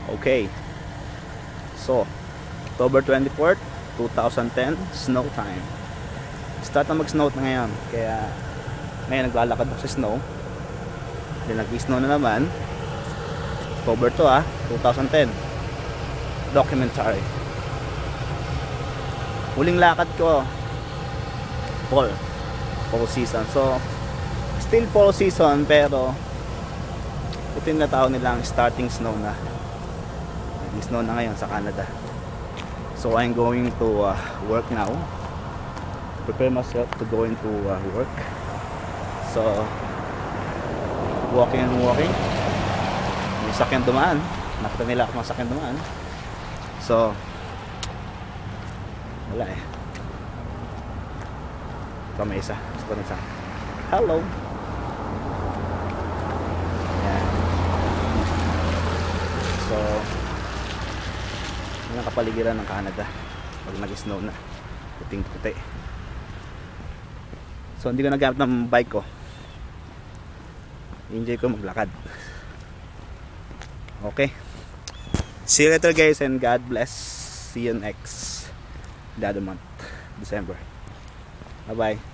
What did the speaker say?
Okay. So, October 24th, 2010, snow time. Start na mag-snow na ngayon. Kaya, ngayon naglalakad ako sa snow. Then nag-snow na naman. October 2010. Documentary. Huling lakad ko. Fall season. So, still fall season, pero ito yung natawag nilang starting snow na. Snow na ngayon sa Canada. So I'm going to work now. Prepare myself to go into work. So walking. May sakyan dumaan. Nakita nila ako ng sakyan dumaan. So wala eh. Ito may isa. Hello. Yan. So yun ang kapaligiran ng Canada pag nag-snow na, puting puti. So hindi ko nagamit ng bike ko, enjoy ko maglakad. Okay, see you later guys, and God bless. See you next month, December. Bye bye.